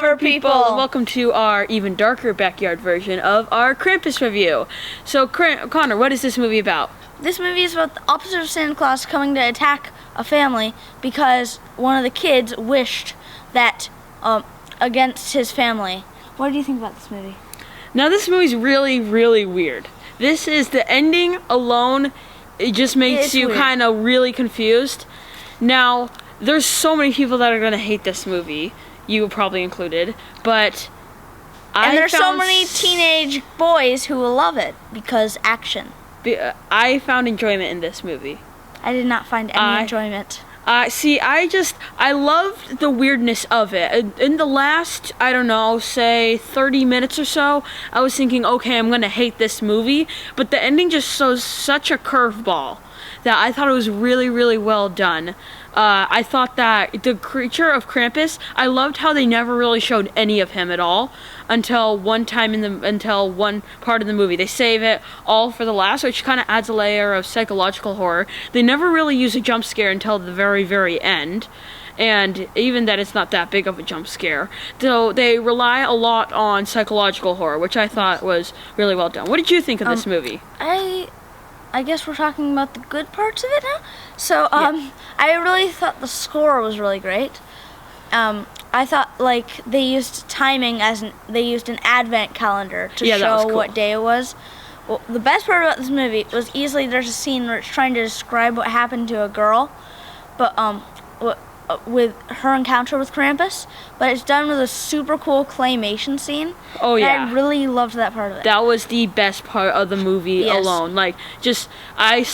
Undercover People! Welcome to our even darker backyard version of our Krampus review. So, Connor, what is this movie about? This movie is about the opposite of Santa Claus coming to attack a family because one of the kids wished that against his family. What do you think about this movie? Now, this movie's really, really weird. This is the ending alone. It just makes you kind of really confused. Now, there's so many people that are going to hate this movie, you probably included, but there's so many teenage boys who will love it because action. I found enjoyment in this movie. I did not find any enjoyment. I loved the weirdness of it. In the last, I don't know, say 30 minutes or so, I was thinking, okay, I'm going to hate this movie, but the ending just shows such a curveball that I thought it was really, really well done. I thought that the creature of Krampus, I loved how they never really showed any of him at all until one part of the movie. They save it all for the last, which kind of adds a layer of psychological horror. They never really use a jump scare until the very, very end. And even that, it's not that big of a jump scare. So they rely a lot on psychological horror, which I thought was really well done. What did you think of this movie? I guess we're talking about the good parts of it now. So, I really thought the score was really great. I thought, like, they used timing they used an advent calendar to show what day it was. Well, the best part about this movie was easily there's a scene where it's trying to describe what happened to a girl, but with her encounter with Krampus, but it's done with a super cool claymation scene. Oh yeah, I really loved that part of it. That was the best part of the movie alone. Like, I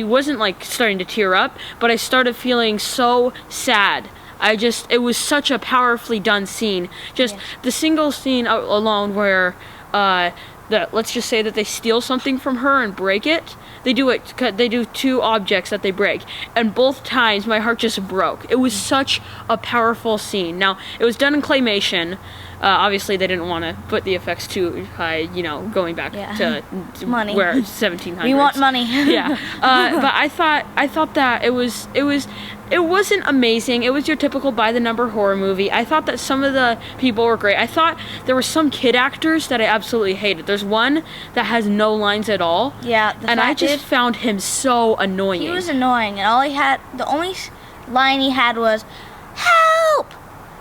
wasn't like starting to tear up, but I started feeling so sad. It was such a powerfully done scene. The single scene alone where let's just say that they steal something from her and break it. They do two objects that they break, and both times my heart just broke. It was such a powerful scene. Now, it was done in claymation. Obviously, they didn't want to put the effects too high, going back to money. Where 1700s. We want money. Yeah, but I thought that it wasn't amazing. It was your typical by-the-number horror movie. I thought that some of the people were great. I thought there were some kid actors that I absolutely hated. There's one that has no lines at all. Yeah, and I just found him so annoying. He was annoying, and the only line he had was, "Help!"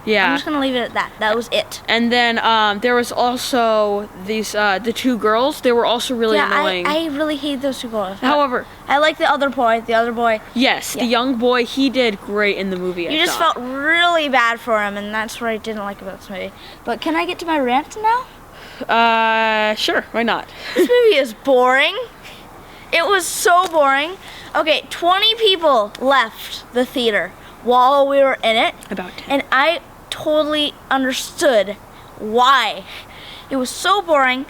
Yeah. I'm just gonna leave it at that. That was it. And then there was also the two girls. They were also really annoying. I really hate those two girls. However, I like the other boy. Yes, the young boy. He did great in the movie. You just felt really bad for him, and that's what I didn't like about this movie. But can I get to my rant now? Sure. Why not? This movie is boring. It was so boring. Okay, 20 people left the theater while we were in it. About 10. And I totally understood why. It was so boring,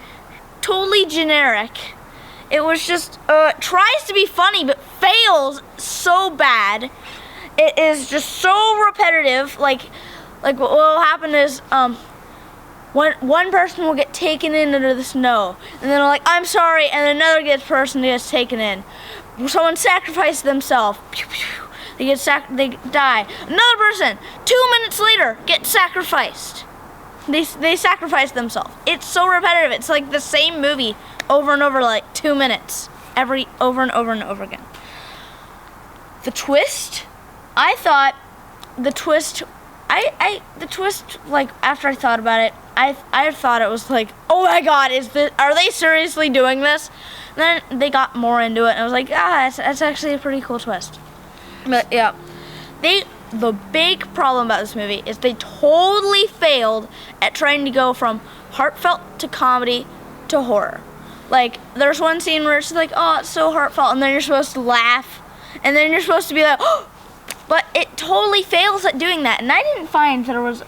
totally generic. It was just tries to be funny but fails so bad. It is just so repetitive. Like what will happen is one person will get taken in under the snow, and then they're like, "I'm sorry," and another person gets taken in. Someone sacrificed themselves. They die. Another person, 2 minutes later, gets sacrificed. They sacrifice themselves. It's so repetitive. It's like the same movie over and over, like 2 minutes, over and over and over again. The twist, I thought the twist. The twist, like, after I thought about it, I thought it was like, oh my God, are they seriously doing this? And then they got more into it, and I was like, that's actually a pretty cool twist. But yeah, the big problem about this movie is they totally failed at trying to go from heartfelt to comedy to horror. Like, there's one scene where it's like, oh, it's so heartfelt, and then you're supposed to laugh, and then you're supposed to be like, oh, but it totally fails at doing that. And I didn't find that there was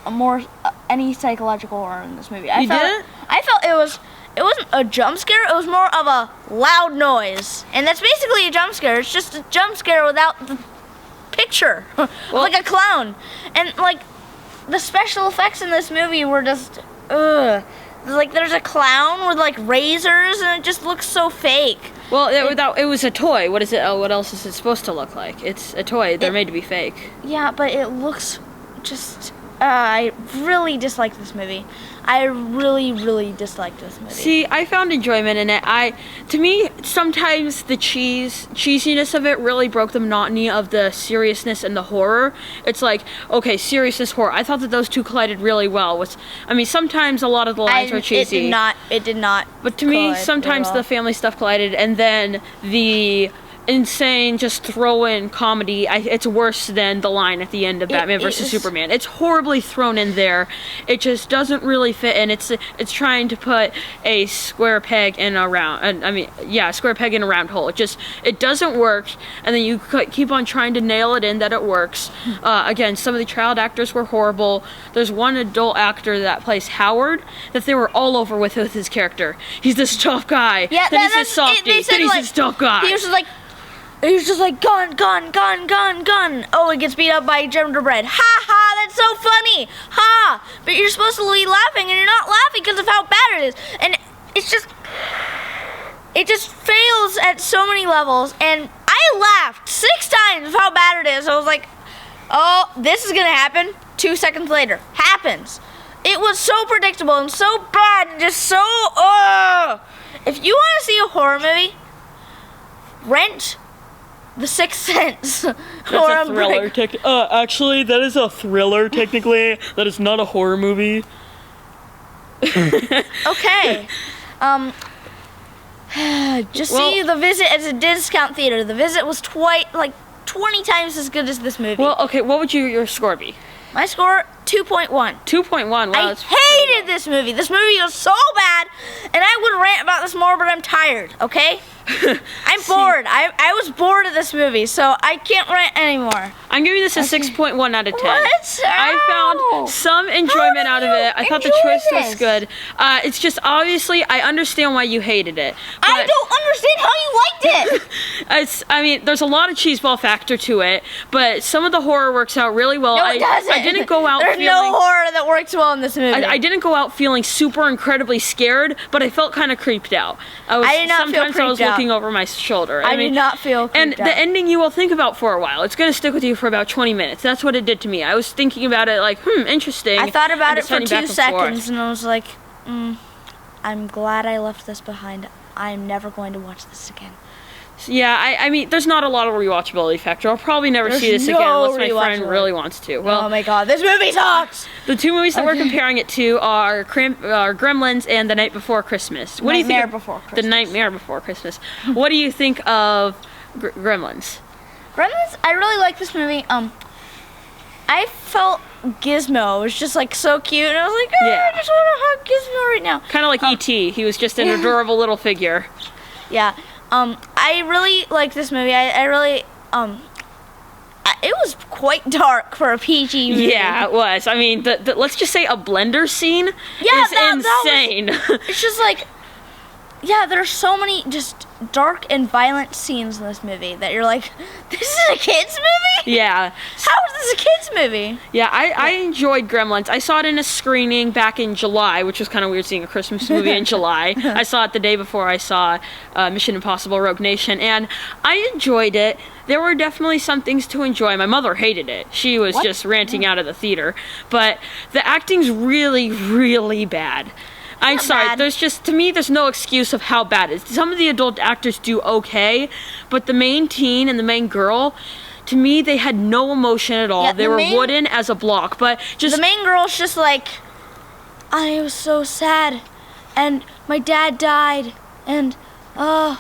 any psychological horror in this movie. I felt it wasn't a jump scare. It was more of a loud noise, and that's basically a jump scare. It's just a jump scare without the picture, like a clown. And like the special effects in this movie were just like there's a clown with like razors, and it just looks so fake. Well, it was a toy. What is it? What else is it supposed to look like? It's a toy. They're made to be fake. Yeah, but it looks just I really disliked this movie. I really, really disliked this movie. See, I found enjoyment in it. To me, sometimes the cheesiness of it really broke the monotony of the seriousness and the horror. It's like, okay, seriousness, horror. I thought that those two collided really well. Sometimes a lot of the lines were cheesy. It did not. But to me, sometimes the family stuff collided, and then the insane just throw in comedy, it's worse than the line at the end of Batman vs Superman. It's horribly thrown in there. It just doesn't really fit in. It's trying to put a square peg in a round, square peg in a round hole. It doesn't work, and then you keep on trying to nail it in that it works. Again, some of the child actors were horrible. There's one adult actor that plays Howard that they were all over with his character. He's this tough guy. Yeah, then he's this softie. Then he's this tough guy. He was just like, gun, gun, gun, gun, gun. Oh, it gets beat up by gingerbread. Ha ha, that's so funny. Ha. But you're supposed to be laughing, and you're not laughing because of how bad it is. And it just fails at so many levels. And I laughed 6 times of how bad it is. I was like, oh, this is going to happen. 2 seconds later, happens. It was so predictable and so bad and just so, If you want to see a horror movie, rent The Sixth Sense. That's a thriller. Actually, that is a thriller, technically. That is not a horror movie. Okay. See The Visit as a discount theater. The Visit was 20 times as good as this movie. Well, okay, what would your score be? My score, 2.1. 2.1, wow. I hated this movie. This movie was so bad, and I would rant about this more, but I'm tired, okay? I'm bored. I was bored of this movie, so I can't rant anymore. I'm giving this a 6.1 out of 10. What? I found some enjoyment out of it. I thought the twist was good. It's just, obviously, I understand why you hated it. I don't understand how you liked it. There's a lot of cheeseball factor to it, but some of the horror works out really well. No, it doesn't. I didn't go out There's no horror that works well in this movie. I didn't go out feeling super incredibly scared, but I felt kind of creeped out. I did not feel creeped out. Sometimes I was looking over my shoulder. I did not feel creeped out. And the ending you will think about for a while. It's going to stick with you for about 20 minutes. That's what it did to me. I was thinking about it like, interesting. I thought about it for 2 seconds, and I was like, I'm glad I left this behind. I'm never going to watch this again. Yeah, I mean, there's not a lot of rewatchability factor. I'll probably never see this again unless my friend really wants to. Well, oh my god, this movie sucks! The 2 movies that we're comparing it to are Gremlins and The Night Before Christmas. What do you think? The Nightmare Before Christmas. What do you think of Gremlins? Gremlins, I really like this movie. I felt Gizmo was just like so cute, and I was like, I just want to hug Gizmo right now. Kind of like E.T. He was just an adorable little figure. Yeah. I really like this movie. I really, it was quite dark for a PG movie. Yeah, it was. I mean, let's just say a blender scene is insane. It's just like, there are so many just dark and violent scenes in this movie that you're like, this is a kid's movie? Yeah. How is this a kid's movie? Yeah, I enjoyed Gremlins. I saw it in a screening back in July, which was kind of weird seeing a Christmas movie in July. I saw it the day before I saw Mission Impossible Rogue Nation, and I enjoyed it. There were definitely some things to enjoy. My mother hated it. She was just ranting out of the theater. But the acting's really, really bad. I'm sorry, to me, there's no excuse of how bad it is. Some of the adult actors do okay, but the main teen and the main girl, to me, they had no emotion at all. They were wooden as a block, but just... The main girl's just like, I was so sad, and my dad died, and, I'm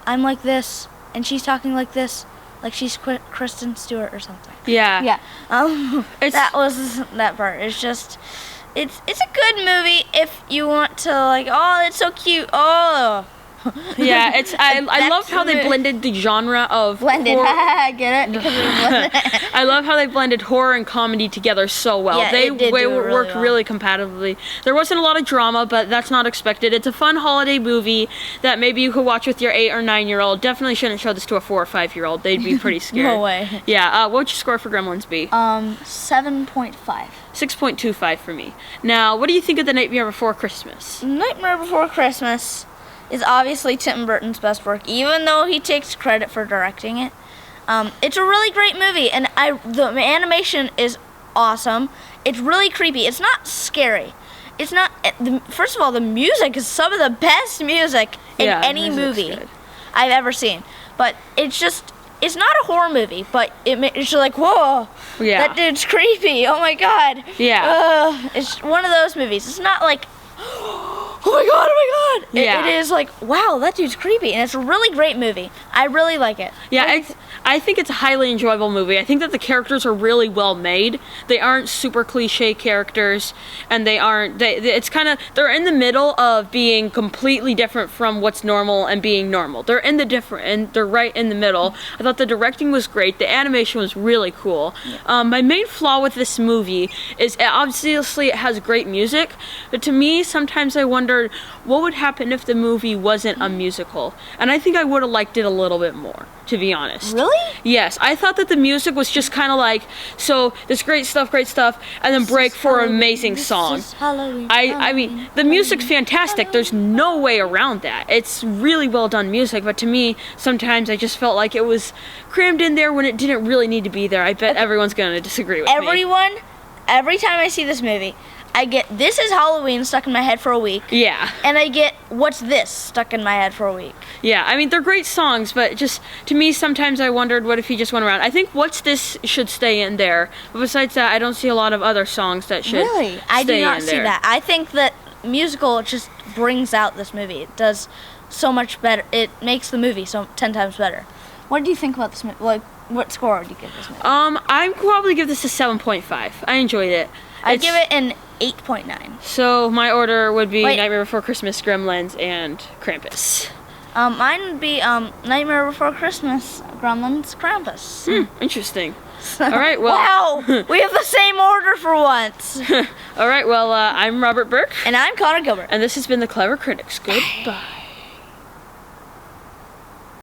like this, and she's talking like this, like she's Kristen Stewart or something. Yeah. Yeah. That was that part. It's just... It's a good movie if you want to, like, oh, it's so cute. Oh. Yeah, I love how they blended the genre of blended. horror. Get it? Because we blended. I love how they blended horror and comedy together so well. Yeah, they worked well. really compatibly. There wasn't a lot of drama, but that's not expected. It's a fun holiday movie that maybe you could watch with your 8 or 9-year-old. Definitely shouldn't show this to a 4 or 5-year-old. They'd be pretty scared. No way. Yeah. What would your score for Gremlins be? 7.5. 6.25 for me. Now, what do you think of The Nightmare Before Christmas? Nightmare Before Christmas is obviously Tim Burton's best work, even though he takes credit for directing it. It's a really great movie, and the animation is awesome. It's really creepy. It's not scary. It's not. First of all, the music is some of the best music in any movie I've ever seen. But it's not a horror movie, but it's just like, whoa, that dude's creepy. Oh my god. Yeah. It's one of those movies. It's not like, oh my god. It is like, wow, that dude's creepy, and it's a really great movie. I really like it. Yeah, I think it's a highly enjoyable movie. I think that the characters are really well made. They aren't super cliche characters, and it's kind of, they're in the middle of being completely different from what's normal and being normal. They're right in the middle. I thought the directing was great. The animation was really cool. My main flaw with this movie is, obviously it has great music, but to me, sometimes I wondered what would happen if the movie wasn't a musical. And I think I would have liked it a little bit more, to be honest. Really? Yes, I thought that the music was just kind of like, so this great stuff, and then break for an amazing song. I mean, the music's fantastic. There's no way around that. It's really well done music, but to me, sometimes I just felt like it was crammed in there when it didn't really need to be there. I bet everyone's going to disagree with me. Every time I see this movie, I get "This Is Halloween" stuck in my head for a week. Yeah. And I get "What's This" stuck in my head for a week. Yeah, I mean, they're great songs, but just, to me, sometimes I wondered what if he just went around. I think "What's This" should stay in there, but besides that, I don't see a lot of other songs that should stay in there. I do not see that. I think that musical just brings out this movie. It does so much better. It makes the movie 10 times better. What do you think about this movie? Like, what score would you give this movie? I'd probably give this a 7.5. I enjoyed it. I'd give it an 8.9. So my order would be Nightmare Before Christmas, Gremlins, and Krampus. Mine would be Nightmare Before Christmas, Gremlins, Krampus. Interesting. All right, well. Wow, we have the same order for once. All right, well, I'm Robert Burke. And I'm Connor Gilbert. And this has been The Clever Critics. Goodbye.